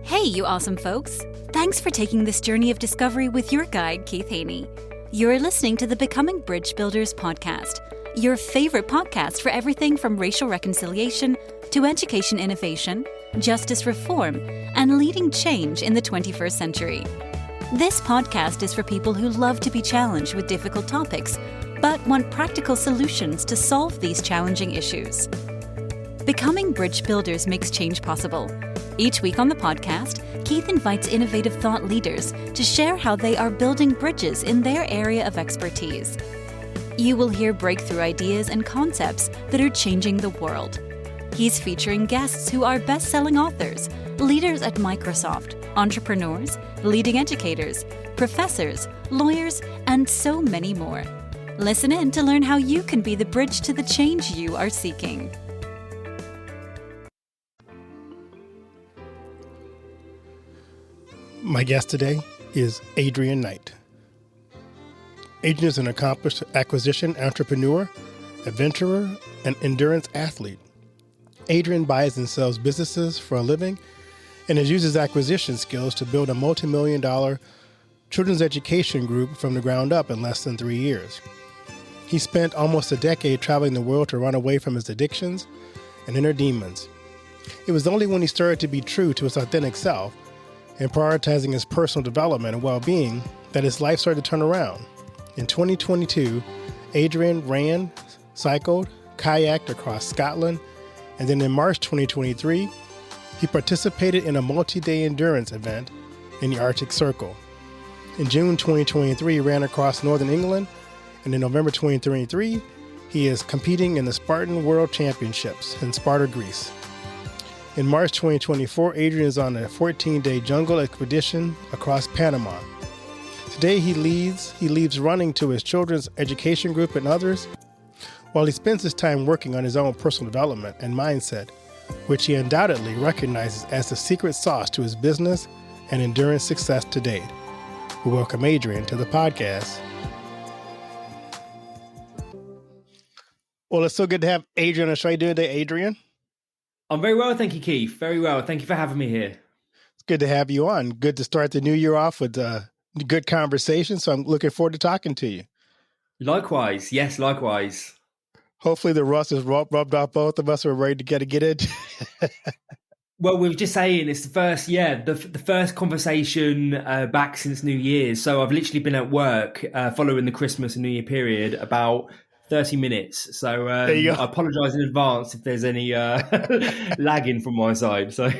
Hey, you awesome folks! Thanks for taking this journey of discovery with your guide, Keith Haney. You're listening to the Becoming Bridge Builders podcast, your favorite podcast for everything from racial reconciliation to education innovation, justice reform, and leading change in the 21st century. This podcast is for people who love to be challenged with difficult topics, but want practical solutions to solve these challenging issues. Becoming Bridge Builders makes change possible. Each week on the podcast, Keith invites innovative thought leaders to share how they are building bridges in their area of expertise. You will hear breakthrough ideas and concepts that are changing the world. He's featuring guests who are best-selling authors, leaders at Microsoft, entrepreneurs, leading educators, professors, lawyers, and so many more. Listen in to learn how you can be the bridge to the change you are seeking. My guest today is Adrian Knight. Adrian is an accomplished acquisition entrepreneur, adventurer, and endurance athlete. Adrian buys and sells businesses for a living and has used his acquisition skills to build a multi-million-dollar children's education group from the ground up in less than 3 years. He spent almost a decade traveling the world to run away from his addictions and inner demons. It was only when he started to be true to his authentic self and prioritizing his personal development and well-being that his life started to turn around. In 2022, Adrian ran, cycled, kayaked across Scotland, and then in March 2023, he participated in a multi-day endurance event in the Arctic Circle. In June 2023, he ran across Northern England, and in November 2023, he is competing in the Spartan World Championships in Sparta, Greece. In March 2024, Adrian is on a 14-day jungle expedition across Panama. Today, he leaves running to his children's education group and others, while he spends his time working on his own personal development and mindset, which he undoubtedly recognizes as the secret sauce to his business and endurance success to date. We welcome Adrian to the podcast. Well, it's so good to have Adrian on the show. How you doing today, Adrian? I'm very well, thank you, Keith. Very well. Thank you for having me here. It's good to have you on. Good to start the new year off with a good conversation. So I'm looking forward to talking to you. Likewise. Yes, likewise. Hopefully the rust is rubbed off both of us. We're ready to get it. Well, we were just saying it's the first conversation back since New Year's. So I've literally been at work following the Christmas and New Year period about 30 minutes. So I apologize in advance if there's any lagging from my side. So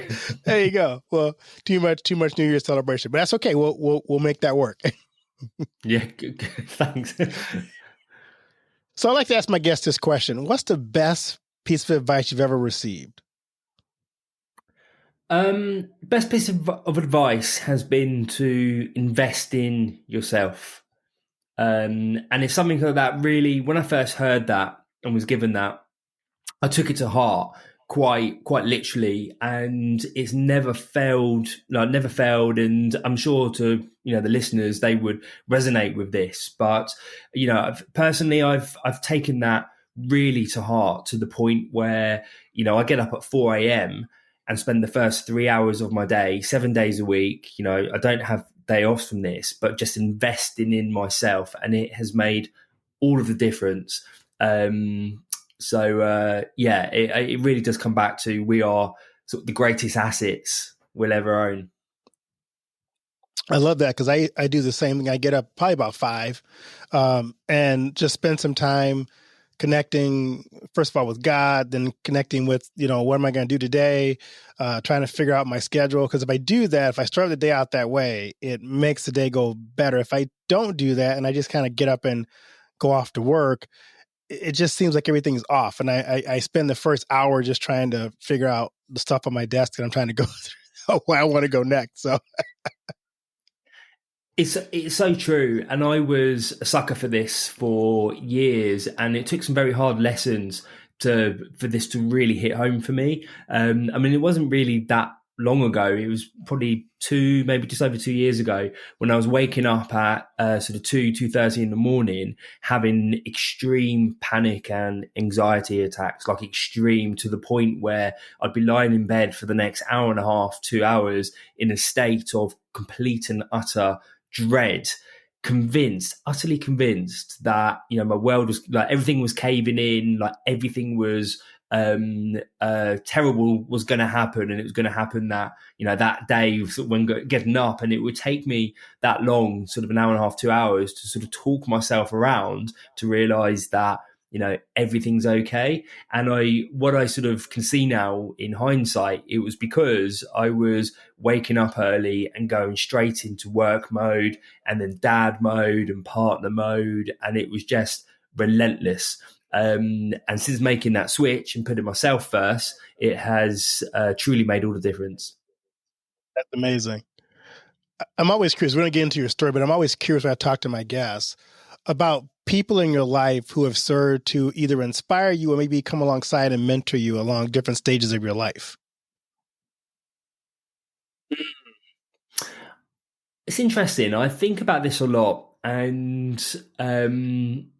there you go. Well, too much New Year's celebration, but that's okay. We'll make that work. Yeah, good. Thanks. So I'd like to ask my guest this question. What's the best piece of advice you've ever received? Best piece of advice has been to invest in yourself. And it's something like that really, when I first heard that and was given that, I took it to heart quite literally, and it's never failed. And I'm sure to, the listeners, they would resonate with this. But, personally, I've taken that really to heart to the point where, I get up at 4 a.m. and spend the first 3 hours of my day, 7 days a week. I don't have day off from this, but just investing in myself, and it has made all of the difference. It really does come back to we are sort of the greatest assets we'll ever own. I love that because I do the same thing. I get up probably about 5 and just spend some time connecting, first of all, with God, then connecting with, what am I going to do today? Trying to figure out my schedule. Because if I do that, if I start the day out that way, it makes the day go better. If I don't do that and I just kind of get up and go off to work, it just seems like everything's off. And I spend the first hour just trying to figure out the stuff on my desk that I'm trying to go through where I want to go next. So It's so true. And I was a sucker for this for years, and it took some very hard lessons for this to really hit home for me. It wasn't really that long ago. It was probably maybe just over 2 years ago, when I was waking up at sort of 2:30 in the morning, having extreme panic and anxiety attacks, like extreme, to the point where I'd be lying in bed for the next hour and a half, 2 hours, in a state of complete and utter dread, utterly convinced that, my world was like, everything was caving in, like everything was terrible was going to happen, and it was going to happen that, that day when getting up, and it would take me that long, sort of an hour and a half, 2 hours, to sort of talk myself around to realize that, everything's okay. And what I sort of can see now in hindsight, it was because I was waking up early and going straight into work mode, and then dad mode and partner mode, and it was just relentless. And since making that switch and putting myself first, it has truly made all the difference. That's amazing. I'm always curious. We're going to get into your story, but I'm always curious when I talk to my guests about people in your life who have served to either inspire you or maybe come alongside and mentor you along different stages of your life. It's interesting. I think about this a lot, and I'm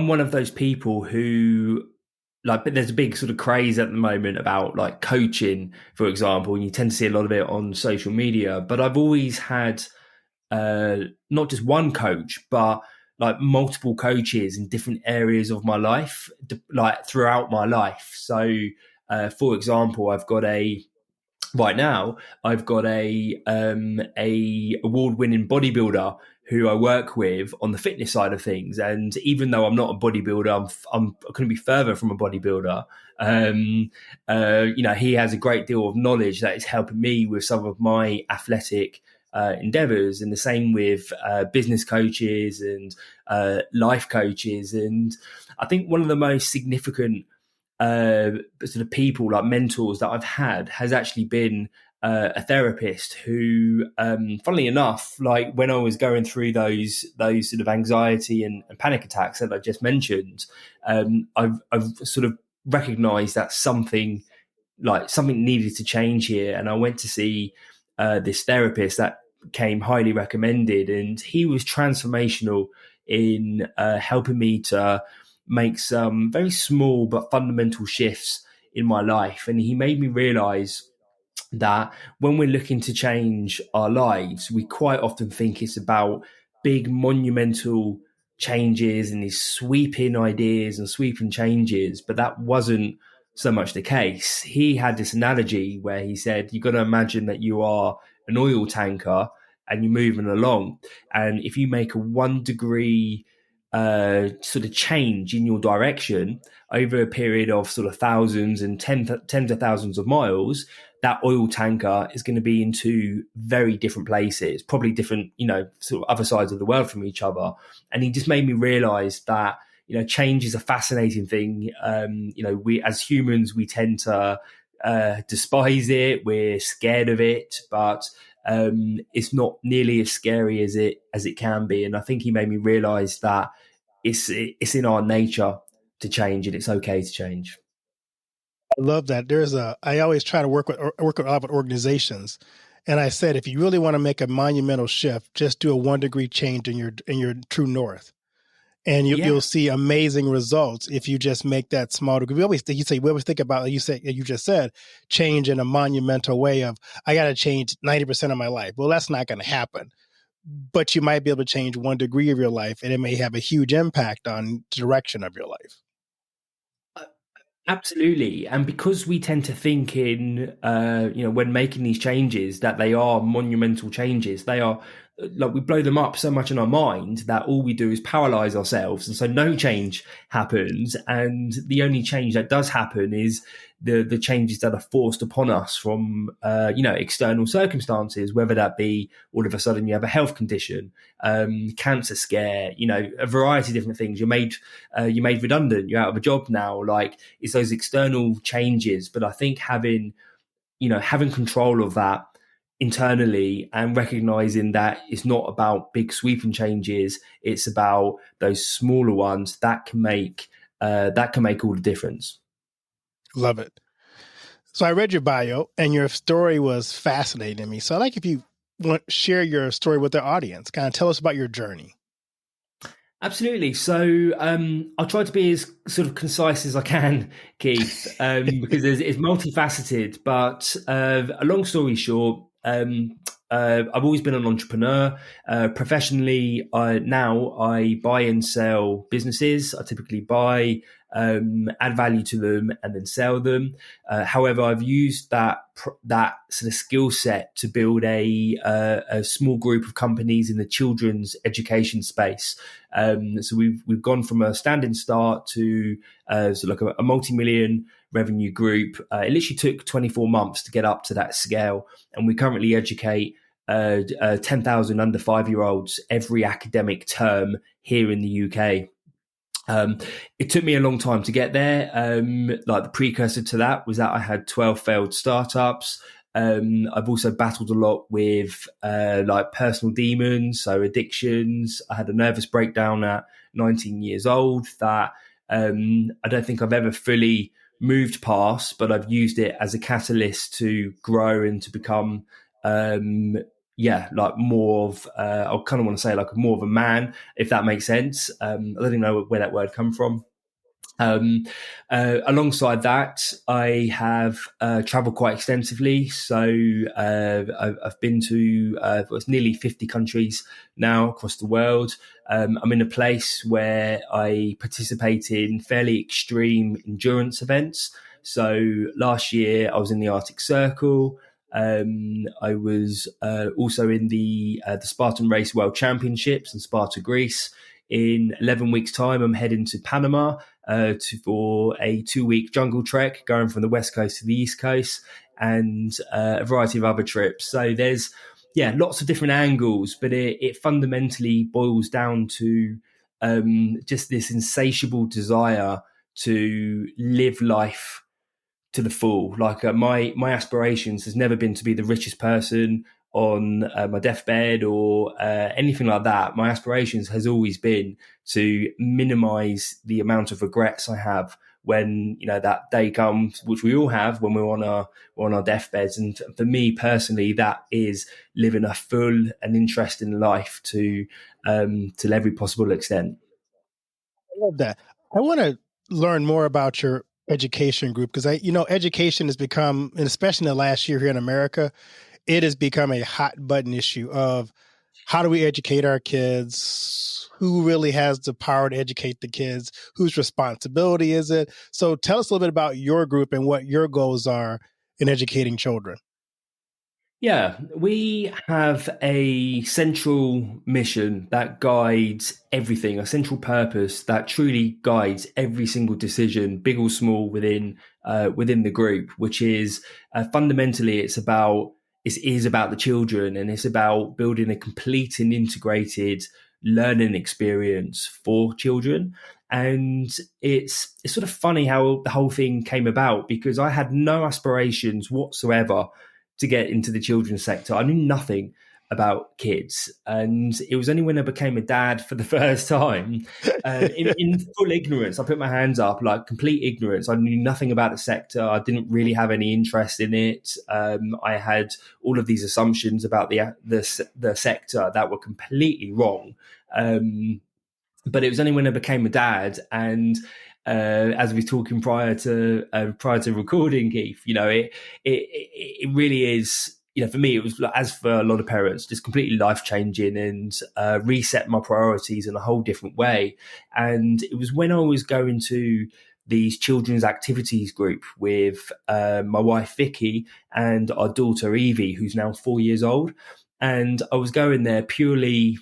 one of those people who, like, but there's a big sort of craze at the moment about like coaching, for example, and you tend to see a lot of it on social media. But I've always had not just one coach, but like multiple coaches in different areas of my life, like throughout my life. So, for example, right now I've got a award-winning bodybuilder who I work with on the fitness side of things. And even though I'm not a bodybuilder, I'm couldn't be further from a bodybuilder. He has a great deal of knowledge that is helping me with some of my athletic endeavors, and the same with business coaches and life coaches. And I think one of the most significant sort of people, like mentors, that I've had has actually been a therapist who, funnily enough, like when I was going through those sort of anxiety and panic attacks that I just mentioned, I've sort of recognized that something needed to change here. And I went to see this therapist that came highly recommended, and he was transformational in helping me to make some very small but fundamental shifts in my life. And he made me realize that when we're looking to change our lives, we quite often think it's about big monumental changes and these sweeping ideas and sweeping changes, but that wasn't so much the case. He had this analogy where he said, you've got to imagine that you are an oil tanker and you're moving along, and if you make a 1 degree sort of change in your direction over a period of sort of thousands and tens of thousands of miles, that oil tanker is going to be in two very different places, probably different, sort of other sides of the world from each other. And he just made me realize that, change is a fascinating thing. We as humans, we tend to despise it. We're scared of it, but it's not nearly as scary as it can be. And I think he made me realize that it's in our nature to change, and it's okay to change. I love that. I always try to work with a lot with organizations. And I said, if you really want to make a monumental shift, just do a 1 degree change in your true north. And you'll see amazing results if you just make that small degree. We always think about, like you just said, change in a monumental way of, I got to change 90% of my life. Well, that's not going to happen. But you might be able to change 1 degree of your life, and it may have a huge impact on the direction of your life. Absolutely. And because we tend to think in, when making these changes, that they are monumental changes, they are like, we blow them up so much in our mind that all we do is paralyze ourselves. And so no change happens. And the only change that does happen is the changes that are forced upon us from, external circumstances, whether that be all of a sudden you have a health condition, cancer scare, a variety of different things. You're made redundant, you're out of a job now. Like, it's those external changes. But I think having control of that internally and recognizing that it's not about big sweeping changes, it's about those smaller ones that can make all the difference. Love it. So I read your bio, and your story was fascinating to me. So I'd like if you want share your story with the audience. Kind of tell us about your journey. Absolutely. So I'll try to be as sort of concise as I can, Keith, because it's multifaceted. But a long story short, I've always been an entrepreneur. Professionally, now I buy and sell businesses. I typically buy, add value to them, and then sell them. However, I've used that sort of skill set to build a small group of companies in the children's education space. So we've gone from a standing start to sort of like a multi-million revenue group. It literally took 24 months to get up to that scale, and we currently educate 10,000 under 5-year-olds every academic term here in the UK. It took me a long time to get there. Like the precursor to that was that I had 12 failed startups. I've also battled a lot with like personal demons, so addictions. I had a nervous breakdown at 19 years old that I don't think I've ever fully moved past, but I've used it as a catalyst to grow and to become like more of I kind of want to say like more of a man, if that makes sense. I don't even know where that word come from. Alongside that, I have traveled quite extensively. So I've been to it's nearly 50 countries now across the world. I'm in a place where I participate in fairly extreme endurance events. So last year I was in the Arctic Circle. I was also in the Spartan Race World Championships in Sparta, Greece. In 11 weeks' time, I'm heading to Panama for a 2-week jungle trek going from the west coast to the east coast, and a variety of other trips. So there's lots of different angles, but it fundamentally boils down to just this insatiable desire to live life to the full. Like my aspirations has never been to be the richest person on my deathbed or anything like that. My aspirations has always been to minimize the amount of regrets I have when that day comes, which we all have when we're on our deathbeds. And for me personally, that is living a full and interesting life to every possible extent. I love that. I want to learn more about your education group because education has become, and especially in the last year here in America, it has become a hot button issue of how do we educate our kids? Who really has the power to educate the kids? Whose responsibility is it? So tell us a little bit about your group and what your goals are in educating children. Yeah, we have a central mission that guides everything, a central purpose that truly guides every single decision, big or small, within the group. Which is fundamentally, it is about the children, and it's about building a complete and integrated learning experience for children. And it's sort of funny how the whole thing came about, because I had no aspirations whatsoever to get into the children's sector. I knew nothing about kids, and it was only when I became a dad for the first time, in full ignorance. I put my hands up, like complete ignorance. I knew nothing about the sector. I didn't really have any interest in it. I had all of these assumptions about the sector that were completely wrong. But it was only when I became a dad, and as we were talking prior to recording, Keith, it really is. For me, it was, as for a lot of parents, just completely life changing, and reset my priorities in a whole different way. And it was when I was going to these children's activities group with my wife Vicky and our daughter Evie, who's now 4 years old, and I was going there purely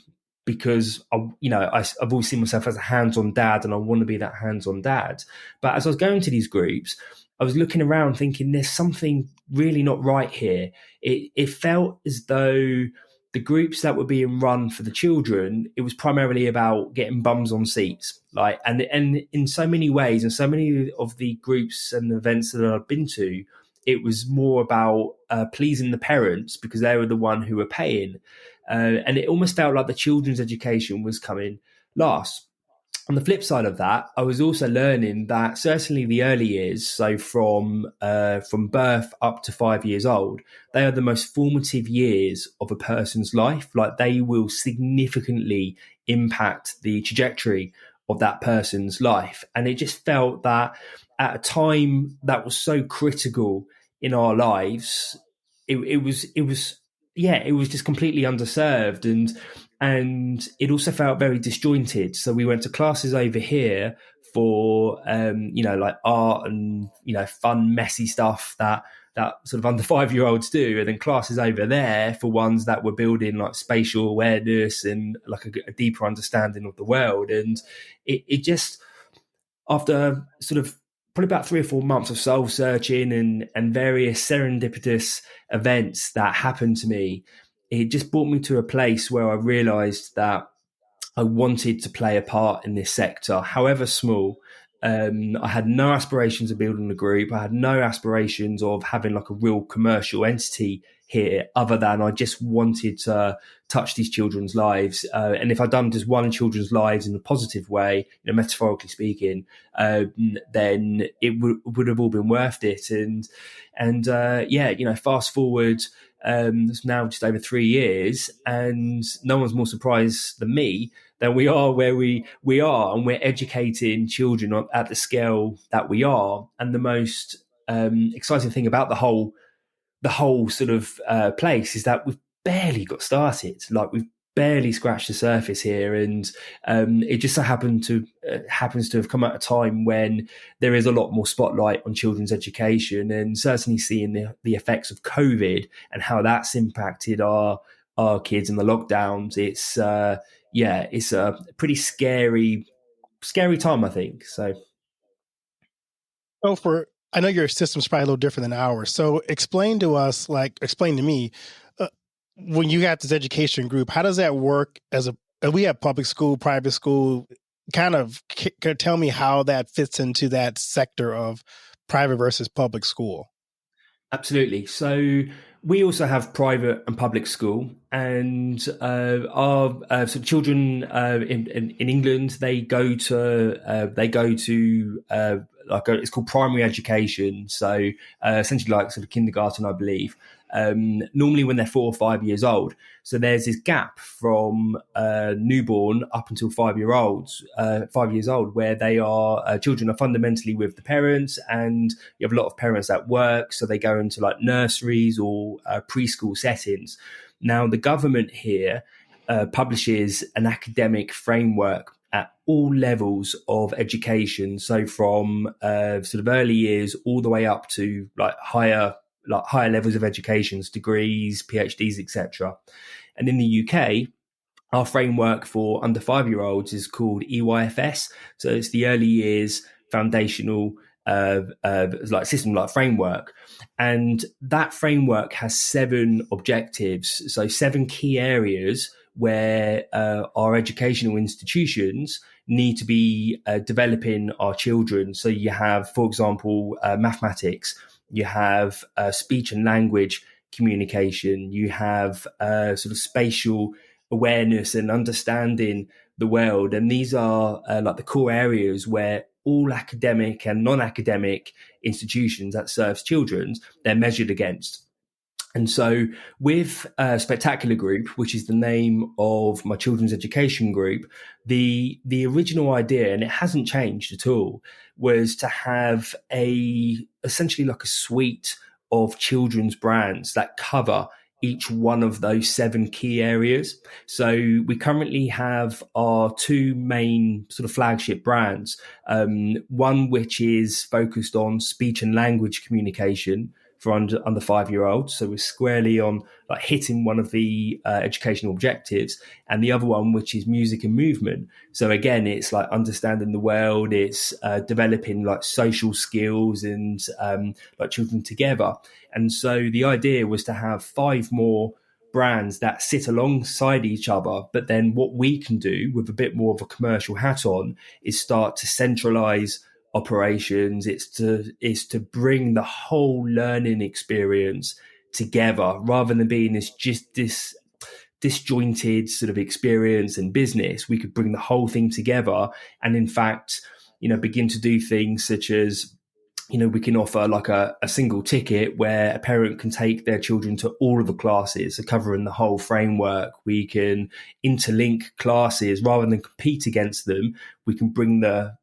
because I've always seen myself as a hands-on dad, and I want to be that hands-on dad. But as I was going to these groups, I was looking around thinking there's something really not right here. It felt as though the groups that were being run for the children, it was primarily about getting bums on seats. And in so many ways, and so many of the groups and events that I've been to, it was more about pleasing the parents because they were the one who were paying. And it almost felt like the children's education was coming last. on the flip side of that, I was also learning that certainly the early years, so from birth up to 5 years old, they are the most formative years of a person's life. Like, they will significantly impact the trajectory of that person's life. And it just felt that at a time that was so critical in our lives, it was just completely underserved, and it also felt very disjointed. So we went to classes over here for like art and fun, messy stuff that sort of under 5 year olds do, and then classes over there for ones that were building like spatial awareness and like a deeper understanding of the world. And it just, after sort of probably about 3 or 4 months of soul searching and various serendipitous events that happened to me, it just brought me to a place where I realized that I wanted to play a part in this sector, however small. I had no aspirations of building a group. I had no aspirations of having like a real commercial entity here, other than I just wanted to touch these children's lives. And if I'd done just one children's lives in a positive way, metaphorically speaking, then it would have all been worth it. And fast forward, it's now just over 3 years, and no one's more surprised than me that we are where we are, and we're educating children at the scale that we are. And the most exciting thing about the whole sort of place is that we've barely got started. Like, we've barely scratched the surface here, and it just so happens to have come at a time when there is a lot more spotlight on children's education, and certainly seeing the effects of COVID and how that's impacted our kids and the lockdowns. It's a pretty scary time, I think. So I know your system's probably a little different than ours. So explain to me, when you got this education group, how does that work we have public school, private school, kind of tell me how that fits into that sector of private versus public school. Absolutely. So we also have private and public school, and our children in England, they go to it's called primary education. So essentially like sort of kindergarten, I believe. Normally when they're 4 or 5 years old. So there's this gap from newborn up until 5 years old, where children are fundamentally with the parents, and you have a lot of parents that work, so they go into like nurseries or preschool settings. Now, the government here publishes an academic framework at all levels of education. So from sort of early years all the way up to higher levels of educations, degrees, PhDs, etc. And in the UK, our framework for under 5 year olds is called EYFS. So it's the early years foundational system, like framework. And that framework has 7 objectives. So 7 key areas where our educational institutions need to be developing our children. So you have, for example, mathematics, you have speech and language communication, you have sort of spatial awareness and understanding the world. And these are like the core areas where all academic and non-academic institutions that serves children, they're measured against. And so with Spectacular Group, which is the name of my children's education group, the original idea, and it hasn't changed at all, was to have essentially like a suite of children's brands that cover each one of those 7 key areas. So we currently have our 2 main sort of flagship brands, one which is focused on speech and language communication for under 5 year olds. So we're squarely on like hitting one of the educational objectives, and the other one, which is music and movement. So again, it's like understanding the world, it's developing like social skills and like children together. And so the idea was to have 5 more brands that sit alongside each other. But then what we can do with a bit more of a commercial hat on is start to centralize operations. It's to bring the whole learning experience together, rather than being this disjointed sort of experience and business, we could bring the whole thing together and in fact, begin to do things such as, we can offer like a single ticket where a parent can take their children to all of the classes, so covering the whole framework. We can interlink classes rather than compete against them. We can bring the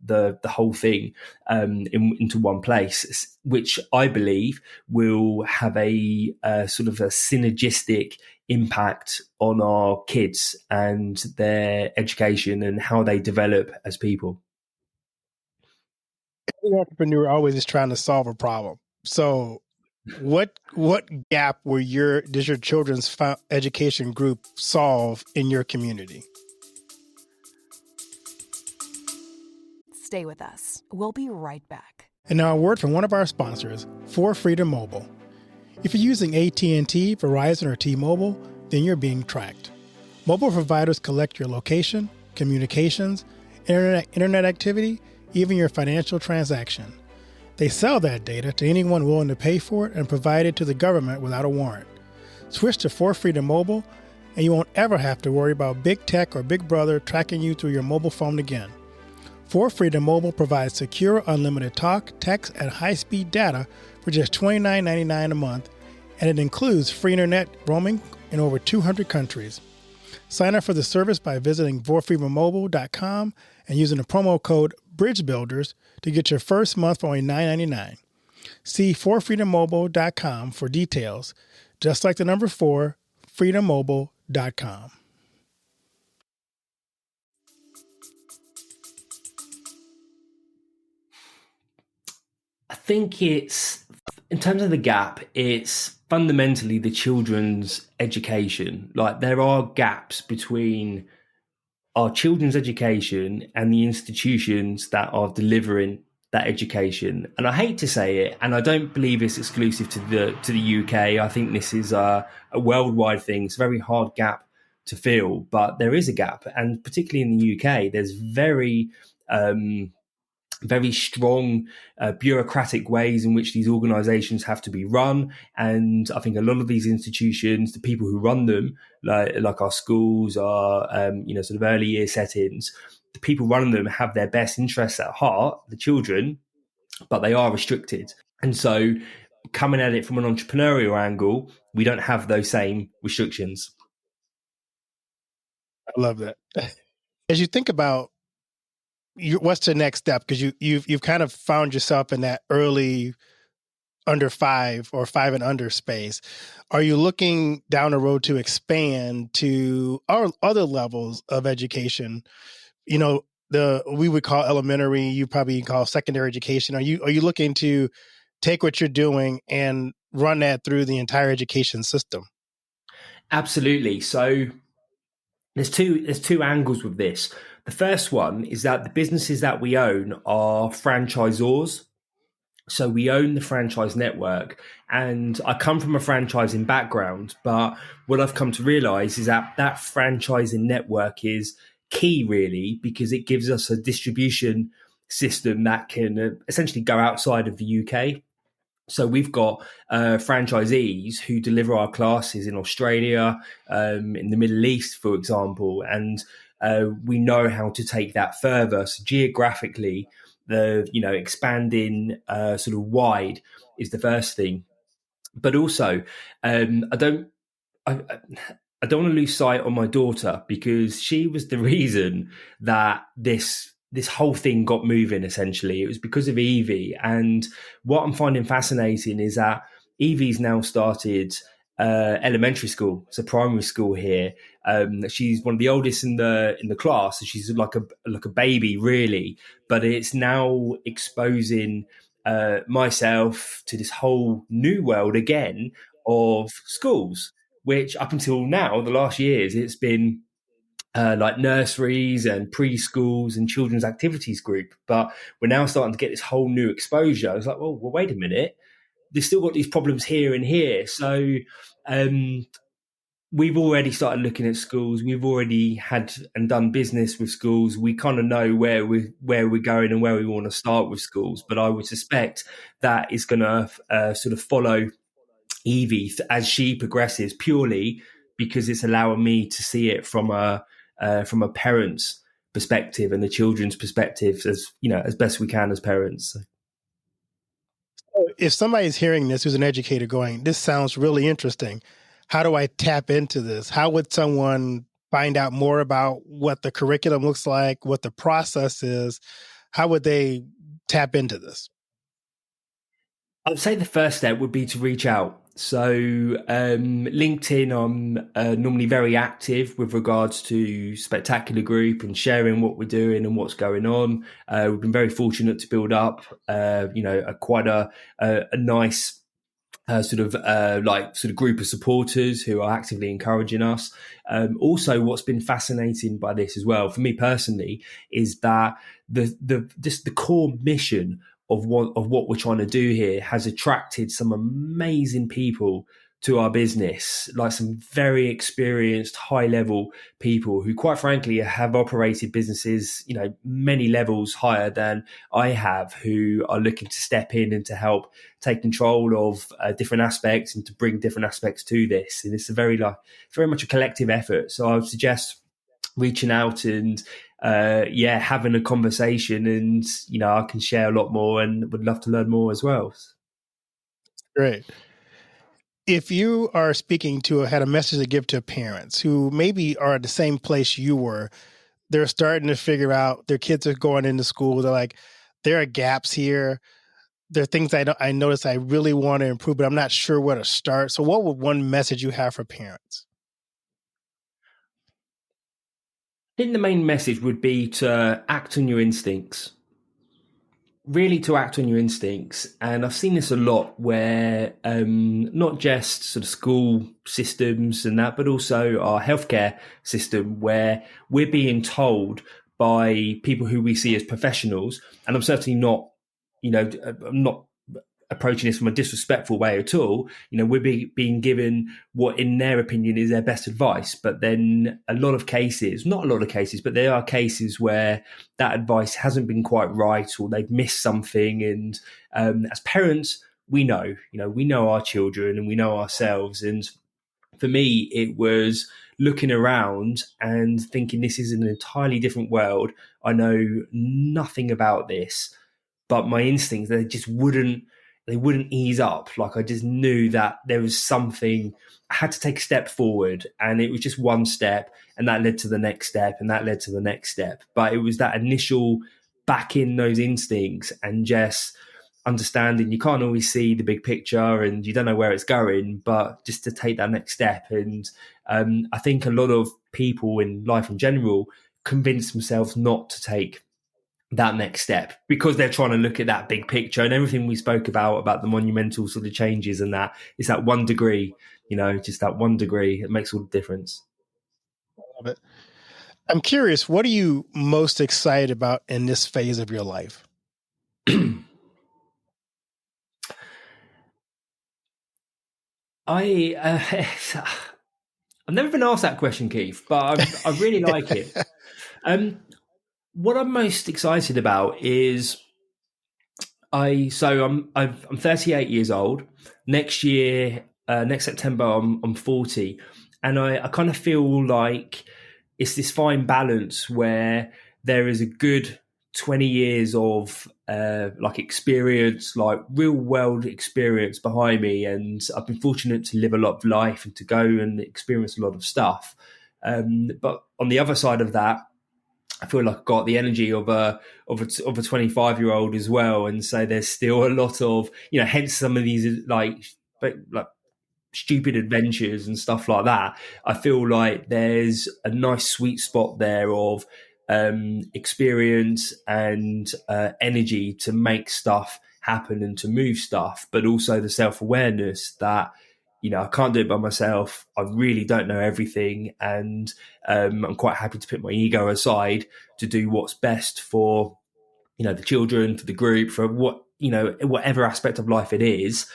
whole thing into one place, which I believe will have a sort of a synergistic impact on our kids and their education and how they develop as people. Every entrepreneur always is trying to solve a problem. So what gap does your children's education group solve in your community? Stay with us. We'll be right back. And now a word from one of our sponsors, For Freedom Mobile. If you're using AT&T, Verizon, or T-Mobile, then you're being tracked. Mobile providers collect your location, communications, internet activity, even your financial transaction. They sell that data to anyone willing to pay for it and provide it to the government without a warrant. Switch to For Freedom Mobile, and you won't ever have to worry about Big Tech or Big Brother tracking you through your mobile phone again. For Freedom Mobile provides secure, unlimited talk, text, and high-speed data for just $29.99 a month, and it includes free internet roaming in over 200 countries. Sign up for the service by visiting forfreedommobile.com and using the promo code BridgeBuilders to get your first month for only $9.99. See forfreedommobile.com for details, just like the number 4, freedommobile.com. I think it's, in terms of the gap, it's fundamentally the children's education. Like, there are gaps between our children's education and the institutions that are delivering that education. And I hate to say it, and I don't believe it's exclusive to the UK. I think this is a worldwide thing. It's a very hard gap to fill, but there is a gap. And particularly in the UK, there's very strong bureaucratic ways in which these organizations have to be run. And I think a lot of these institutions, the people who run them, like our schools, our sort of early year settings, the people running them have their best interests at heart, the children, but they are restricted. And so coming at it from an entrepreneurial angle, we don't have those same restrictions. I love that. As you think about what's the next step, because you've kind of found yourself in that early under 5 or 5 and under space, are you looking down the road to expand to other levels of education? We would call elementary, you probably call secondary education. Are you looking to take what you're doing and run that through the entire education system? Absolutely. So there's two angles with this. The first one is that the businesses that we own are franchisors. So we own the franchise network, and I come from a franchising background, but what I've come to realize is that franchising network is key, really, because it gives us a distribution system that can essentially go outside of the UK. So we've got franchisees who deliver our classes in Australia, in the Middle East, for example, and we know how to take that further. So geographically, expanding sort of wide is the first thing. But also, I don't want to lose sight on my daughter, because she was the reason that this whole thing got moving. Essentially, it was because of Evie. And what I'm finding fascinating is that Evie's now started elementary school, so primary school here. She's one of the oldest in the class, so she's like a baby, really. But it's now exposing myself to this whole new world again of schools, which up until now, the last years, it's been like nurseries and preschools and children's activities group. But we're now starting to get this whole new exposure. It's like, well, wait a minute. They've still got these problems here and here. So we've already started looking at schools. We've already had and done business with schools. We kind of know where we're going and where we want to start with schools. But I would suspect that is going to sort of follow Evie as she progresses, purely because it's allowing me to see it from a parent's perspective and the children's perspective, as as best we can as parents. If somebody's hearing this who's an educator going, this sounds really interesting, how do I tap into this? How would someone find out more about what the curriculum looks like, what the process is? How would they tap into this? I would say the first step would be to reach out. So LinkedIn, I'm normally very active with regards to Spectacular Group and sharing what we're doing and what's going on. We've been very fortunate to build up, quite a nice sort of group of supporters who are actively encouraging us. Also, what's been fascinating by this as well, for me personally, is that the core mission of what we're trying to do here has attracted some amazing people to our business, like some very experienced, high level people who, quite frankly, have operated businesses, many levels higher than I have, who are looking to step in and to help take control of different aspects and to bring different aspects to this. And it's very much a collective effort. So I would suggest reaching out and having a conversation, and I can share a lot more and would love to learn more as well. Great. If you are speaking had a message to give to parents who maybe are at the same place you were, they're starting to figure out their kids are going into school. They're like, there are gaps here. There are things I notice I really want to improve, but I'm not sure where to start. So what would one message you have for parents? I think the main message would be to act on your instincts. Really, to act on your instincts. And I've seen this a lot where not just sort of school systems and that, but also our healthcare system, where we're being told by people who we see as professionals, and I'm certainly not, I'm not approaching this from a disrespectful way at all. We're being given what, in their opinion, is their best advice. But then not a lot of cases, but there are cases where that advice hasn't been quite right, or they've missed something. And as parents, we know our children and we know ourselves. And for me, it was looking around and thinking, this is an entirely different world. I know nothing about this, but my instincts, they wouldn't ease up. Like, I just knew that there was something. I had to take a step forward, and it was just one step, and that led to the next step, and that led to the next step. But it was that initial back in those instincts and just understanding you can't always see the big picture and you don't know where it's going, but just to take that next step. And I think a lot of people in life in general convince themselves not to take that next step because they're trying to look at that big picture, and everything we spoke about the monumental sort of changes, and that is that 1 degree, just that 1 degree. It makes all the difference. I love it. I'm curious, what are you most excited about in this phase of your life? I've never been asked that question, Keith, but I really like it. What I'm most excited about is I'm 38 years old. Next year, next September, I'm 40, and I kind of feel like it's this fine balance where there is a good 20 years of experience, like real world experience behind me, and I've been fortunate to live a lot of life and to go and experience a lot of stuff. But on the other side of that, I feel like I've got the energy of a 25-year-old as well, and so there's still a lot of hence some of these like stupid adventures and stuff like that. I feel like there's a nice sweet spot there of experience and energy to make stuff happen and to move stuff, but also the self-awareness that I can't do it by myself. I really don't know everything, and I'm quite happy to put my ego aside to do what's best for the children, for the group, for whatever aspect of life it is.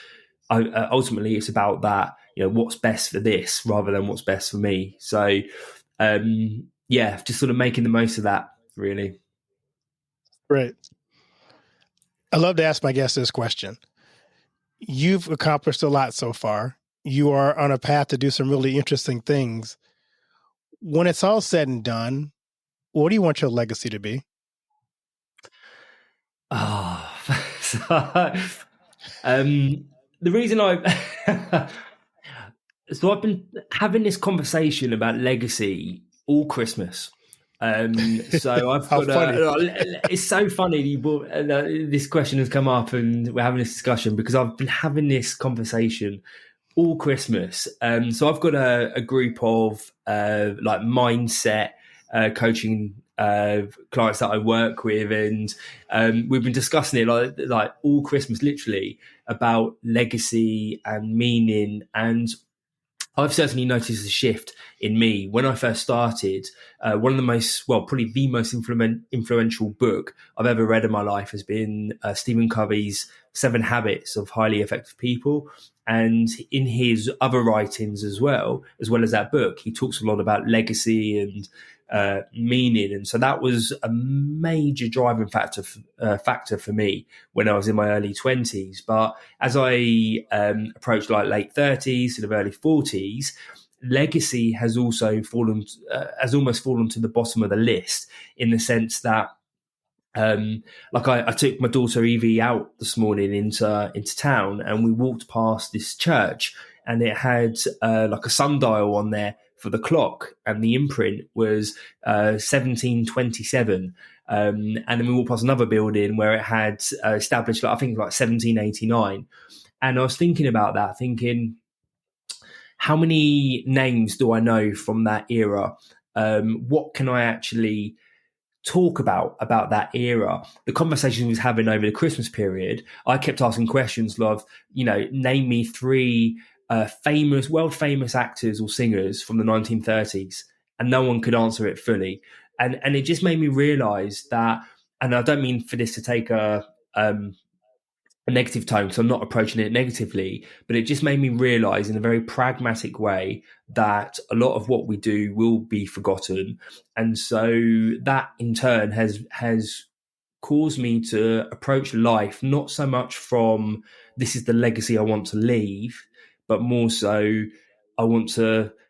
Ultimately, it's about that. What's best for this rather than what's best for me. So, just sort of making the most of that, really. Right. I love to ask my guests this question. You've accomplished a lot so far. you are on a path to do some really interesting things. When it's all said and done, what do you want your legacy to be? So, the reason so I've been having this conversation about legacy all Christmas. So I've How got funny. it's so funny you brought, this question has come up and we're having this discussion because I've been having this conversation all Christmas. So I've got a group of like mindset coaching clients that I work with, and we've been discussing it like all Christmas, literally, about legacy and meaning. And I've certainly noticed a shift in me when I first started. One of the most, well, probably the most influential book I've ever read in my life has been Stephen Covey's 7 Habits of Highly Effective People. And in his other writings as well as that book, he talks a lot about legacy and meaning. And so that was a major driving factor for me when I was in my early 20s. But as I approached like late 30s, sort of early 40s, legacy has also almost fallen to the bottom of the list, in the sense that like I took my daughter Evie out this morning into town, and we walked past this church, and it had like a sundial on there for the clock, and the imprint was 1727. And then we walked past another building where it had established, like, I think, like 1789. And I was thinking about that, thinking, how many names do I know from that era? What can I actually talk about that era? The conversation we was having over the Christmas period, I kept asking questions of, name me 3 world famous actors or singers from the 1930s, and no one could answer it fully. And it just made me realize that, and I don't mean for this to take a negative tone, so I'm not approaching it negatively, but it just made me realize in a very pragmatic way that a lot of what we do will be forgotten. And so that in turn has caused me to approach life not so much from, this is the legacy I want to leave, but more so,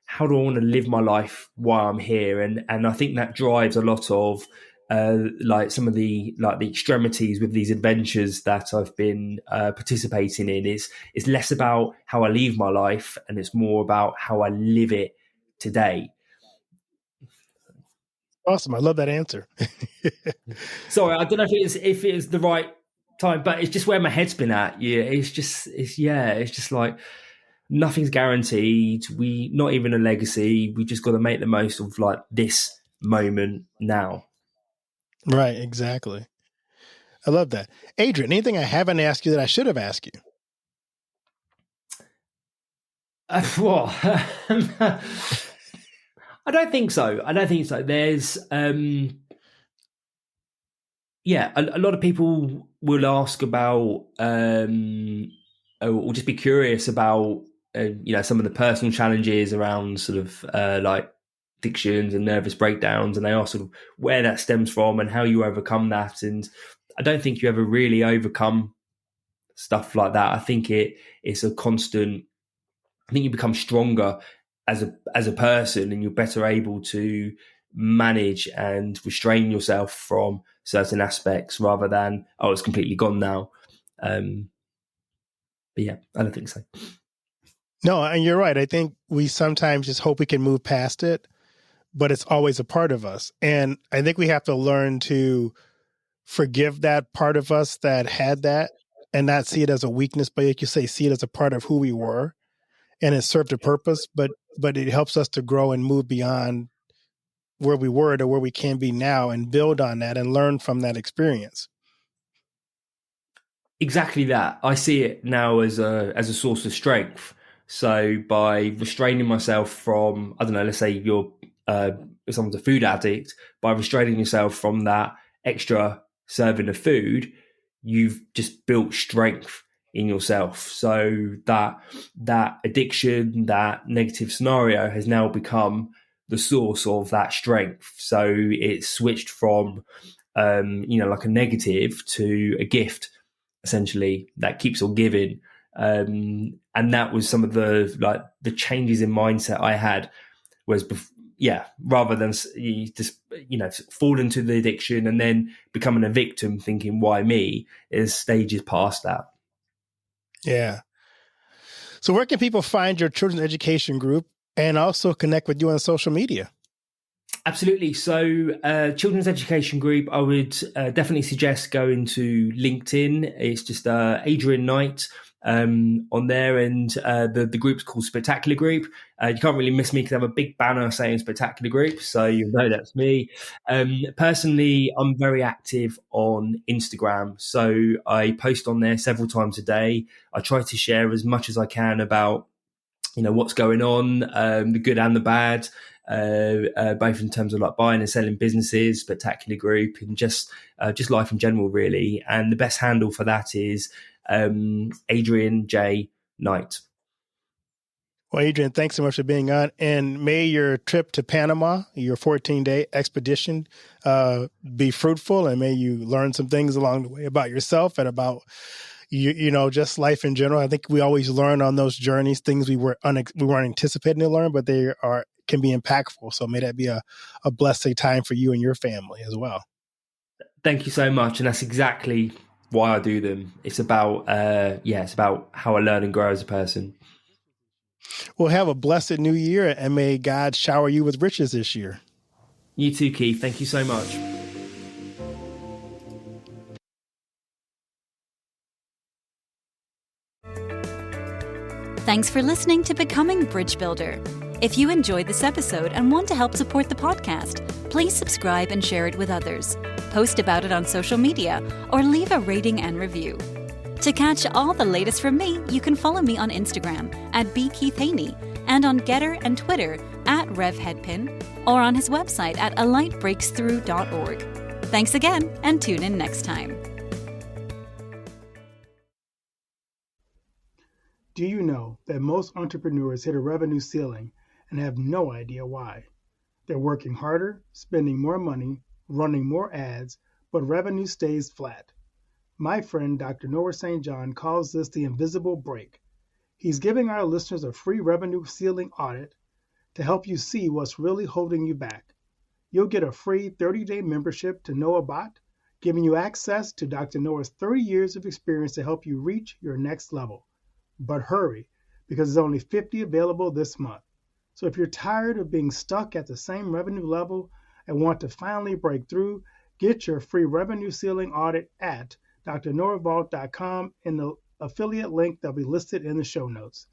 how do I want to live my life while I'm here? And I think that drives a lot of like some of the extremities with these adventures that I've been participating in. It's less about how I leave my life, and it's more about how I live it today. Awesome. I love that answer. Sorry, I don't know if it was the right time, but it's just where my head's been at. Yeah, it's just like, nothing's guaranteed. Not even a legacy. We just got to make the most of like this moment now. Right, exactly. I love that. Adrian, anything I haven't asked you that I should have asked you? Well, I don't think so. There's, a lot of people will ask about, or just be curious about, some of the personal challenges around sort of like addictions and nervous breakdowns, and they ask sort of where that stems from and how you overcome that. And I don't think you ever really overcome stuff like that. I think it's a constant. I think you become stronger as a person, and you're better able to manage and restrain yourself from certain aspects rather than, oh, it's completely gone now. But yeah, I don't think so. No, and you're right. I think we sometimes just hope we can move past it, but it's always a part of us. And I think we have to learn to forgive that part of us that had that, and not see it as a weakness, but like you say, see it as a part of who we were, and it served a purpose, but it helps us to grow and move beyond where we were to where we can be now, and build on that and learn from that experience. Exactly that. I see it now as a source of strength. So by restraining myself from, I don't know, let's say if someone's a food addict, by restraining yourself from that extra serving of food, you've just built strength in yourself. So that addiction, that negative scenario has now become the source of that strength. So it's switched from, like a negative to a gift, essentially, that keeps on giving. And that was some of the changes in mindset I had was rather than you just fall into the addiction and then becoming a victim thinking why me, is stages past that. Yeah. So where can people find your children's education group and also connect with you on social media? Absolutely. So children's education group, I would definitely suggest going to LinkedIn. It's just Adrian Knight on there, and the group's called Spectacular Group. You can't really miss me because I have a big banner saying Spectacular Group, so you know that's me. Personally, I'm very active on Instagram, so I post on there several times a day. I try to share as much as I can about what's going on, the good and the bad, both in terms of like buying and selling businesses, Spectacular Group, and just life in general, really. And the best handle for that is Adrian J. Knight. Well, Adrian, thanks so much for being on. And may your trip to Panama, your 14-day expedition, be fruitful, and may you learn some things along the way about yourself and about just life in general. I think we always learn on those journeys things we weren't anticipating to learn, but they can be impactful. So may that be a blessed time for you and your family as well. Thank you so much. And that's exactly why I do them. It's about how I learn and grow as a person. Well, have a blessed new year, and may God shower you with riches this year. You too, Keith. Thank you so much. Thanks for listening to Becoming Bridge Builder. If you enjoyed this episode and want to help support the podcast, please subscribe and share it with others. Post about it on social media or leave a rating and review. To catch all the latest from me, you can follow me on Instagram at @bkeithhaney and on Getter and Twitter @RevHeadpin, or on his website at alightbreaksthrough.org. Thanks again, and tune in next time. Do you know that most entrepreneurs hit a revenue ceiling and have no idea why? They're working harder, spending more money, running more ads, but revenue stays flat. My friend Dr. Noah St. John calls this the invisible break. He's giving our listeners a free revenue ceiling audit to help you see what's really holding you back. You'll get a free 30-day membership to Noah Bot, giving you access to Dr. Noah's 30 years of experience to help you reach your next level. But hurry, because there's only 50 available this month. So if you're tired of being stuck at the same revenue level and want to finally break through, get your free revenue ceiling audit at drnoahvault.com in the affiliate link that'll be listed in the show notes.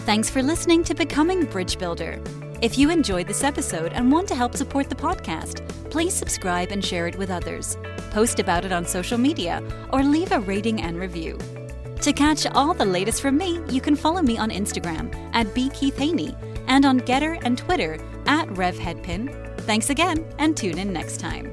Thanks for listening to Becoming Bridge Builder. If you enjoyed this episode and want to help support the podcast, please subscribe and share it with others. Post about it on social media or leave a rating and review. To catch all the latest from me, you can follow me on Instagram at @bkeithhaney and on Getter and Twitter @RevHeadpin. Thanks again, and tune in next time.